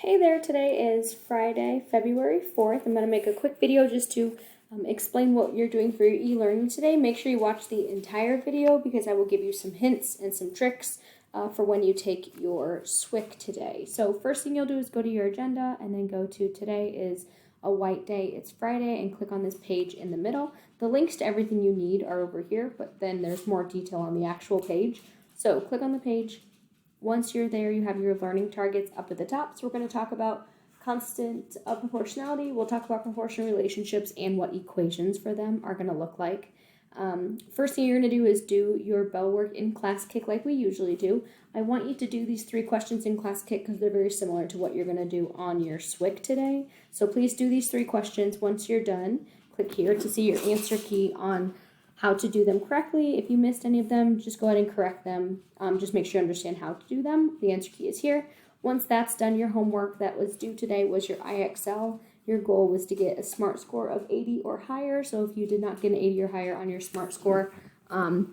Hey there, today is Friday, February 4th. I'm going to make a quick video just to explain what you're doing for your e-learning today. Make sure you watch the entire video because I will give you some hints and some tricks for when you take your SWIC today. So first thing you'll do is go to your agenda and then go to today is a white day, it's Friday, and click on this page in the middle. The links to everything you need are over here, but then there's more detail on the actual page. So click on the page. Once you're there, you have your learning targets up at the top. So we're going to talk about constant proportionality. We'll talk about proportional relationships and what equations for them are going to look like. First thing you're going to do is do your bell work in Class Kick like we usually do. I want you to do these 3 questions in Class Kick because they're very similar to what you're going to do on your SWIC today. So please do these 3 questions. Once you're done, click here to see your answer key on how to do them correctly. If you missed any of them, just go ahead and correct them. Just make sure you understand how to do them. The answer key is here. Once that's done, your homework that was due today was your IXL. Your goal was to get a SMART score of 80 or higher. So if you did not get an 80 or higher on your SMART score,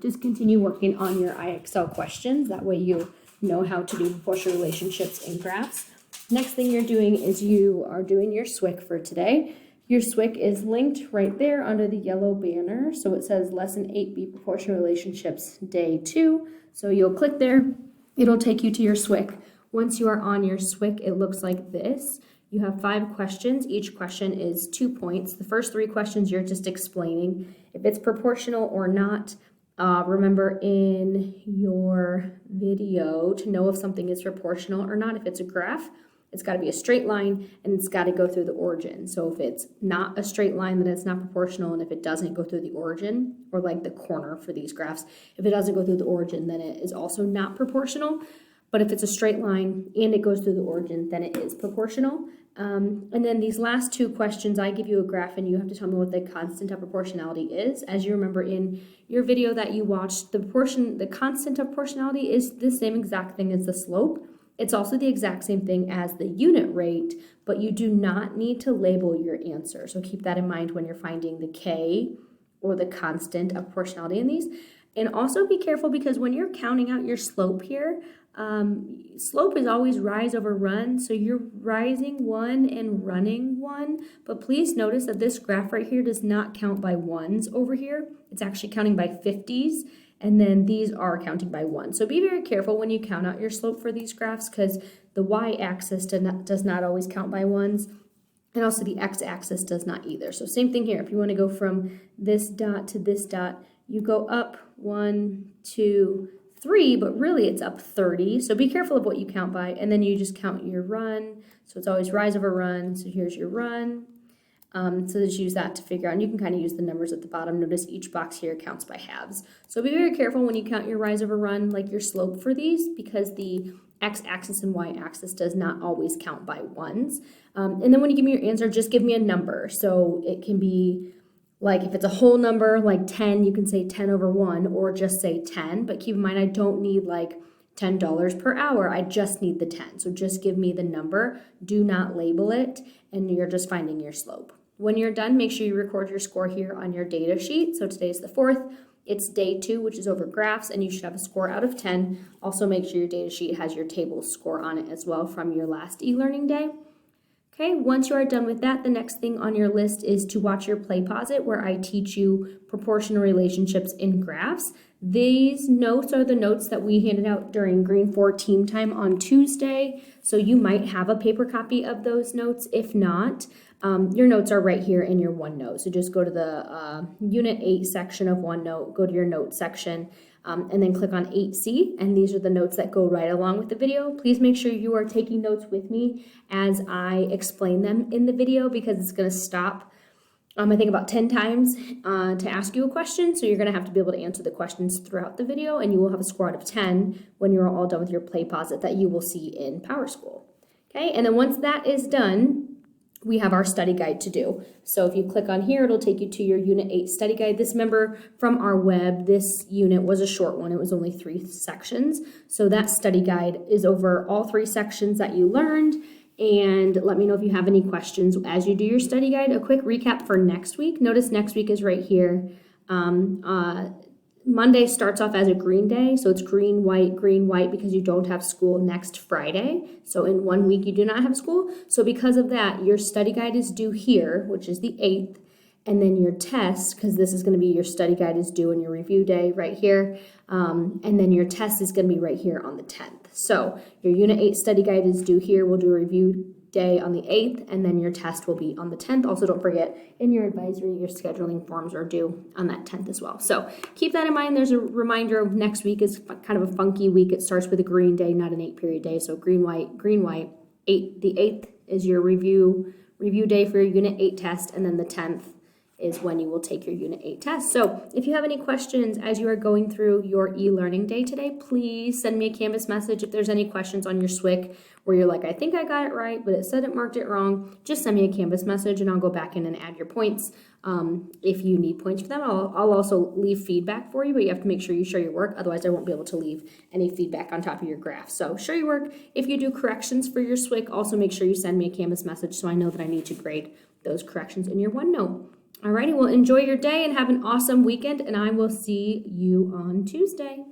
just continue working on your IXL questions. That way you know how to do proportional relationships and graphs. Next thing you're doing is you are doing your SWIC for today. Your SWIC is linked right there under the yellow banner. So it says Lesson 8B Proportional Relationships Day 2. So you'll click there. It'll take you to your SWIC. Once you are on your SWIC, it looks like this. You have 5 questions. Each question is 2 points. The first 3 questions you're just explaining if it's proportional or not. Remember in your video to know if something is proportional or not. If it's a graph, it's got to be a straight line and it's got to go through the origin. So if it's not a straight line, then it's not proportional. And if it doesn't go through the origin, or like the corner for these graphs, if it doesn't go through the origin, then it is also not proportional. But if it's a straight line and it goes through the origin, then it is proportional. And then these last 2 questions, I give you a graph and you have to tell me what the constant of proportionality is. As you remember in your video that you watched, the constant of proportionality is the same exact thing as the slope. It's also the exact same thing as the unit rate, but you do not need to label your answer. So keep that in mind when you're finding the K or the constant of proportionality in these. And also be careful because when you're counting out your slope here, slope is always rise over run. So you're rising 1 and running 1. But please notice that this graph right here does not count by ones over here. It's actually counting by 50s. And then these are counting by 1. So be very careful when you count out your slope for these graphs because the y-axis does not always count by ones. And also the x-axis does not either. So same thing here. If you want to go from this dot to this dot, you go up 1, 2, 3, but really it's up 30. So be careful of what you count by. And then you just count your run. So it's always rise over run. So here's your run. So just use that to figure out, and you can kind of use the numbers at the bottom. Notice each box here counts by halves. So be very careful when you count your rise over run, like your slope for these, because the x-axis and y-axis does not always count by ones. And then when you give me your answer, just give me a number. So it can be like if it's a whole number, like 10, you can say 10 over 1, or just say 10. But keep in mind, I don't need like $10 per hour. I just need the 10. So just give me the number. Do not label it, and you're just finding your slope. When you're done, make sure you record your score here on your data sheet. So today's the 4th. It's day 2, which is over graphs, and you should have a score out of 10. Also make sure your data sheet has your table score on it as well from your last e-learning day. Okay, once you are done with that, the next thing on your list is to watch your play posit where I teach you proportional relationships in graphs. These notes are the notes that we handed out during Green 4 team time on Tuesday. So you might have a paper copy of those notes. If not, your notes are right here in your OneNote. So just go to the Unit 8 section of OneNote, go to your notes section, and then click on 8C. And these are the notes that go right along with the video. Please make sure you are taking notes with me as I explain them in the video because it's going to stop I think about 10 times to ask you a question. So you're going to have to be able to answer the questions throughout the video, and you will have a score out of 10 when you're all done with your play posit that you will see in PowerSchool. Okay, and then once that is done, we have our study guide to do. So if you click on here, it'll take you to your Unit 8 study guide. This, remember, from our web, this unit was a short one. It was only 3 sections. So that study guide is over all 3 sections that you learned. And let me know if you have any questions as you do your study guide. A quick recap for next week. Notice next week is right here. Monday starts off as a green day, so it's green, white, because you don't have school next Friday. So in 1 week, you do not have school. So because of that, your study guide is due here, which is the 8th, and then your test, because this is going to be your study guide is due on your review day right here, and then your test is going to be right here on the 10th. So your Unit 8 study guide is due here. We'll do a review day on the 8th, and then your test will be on the 10th. Also, don't forget, in your advisory, your scheduling forms are due on that 10th as well. So keep that in mind. There's a reminder of next week is kind of a funky week. It starts with a green day, not an 8-period day. So green, white, the 8th is your review day for your Unit 8 test, and then the 10th is when you will take your Unit 8 test. So if you have any questions as you are going through your e-learning day today, please send me a Canvas message. If there's any questions on your SWIC where you're like, I think I got it right, but it said it marked it wrong, just send me a Canvas message and I'll go back in and add your points. If you need points for them, I'll also leave feedback for you, but you have to make sure you show your work. Otherwise, I won't be able to leave any feedback on top of your graph. So show your work. If you do corrections for your SWIC, also make sure you send me a Canvas message so I know that I need to grade those corrections in your OneNote. Alrighty, well, enjoy your day and have an awesome weekend, and I will see you on Tuesday.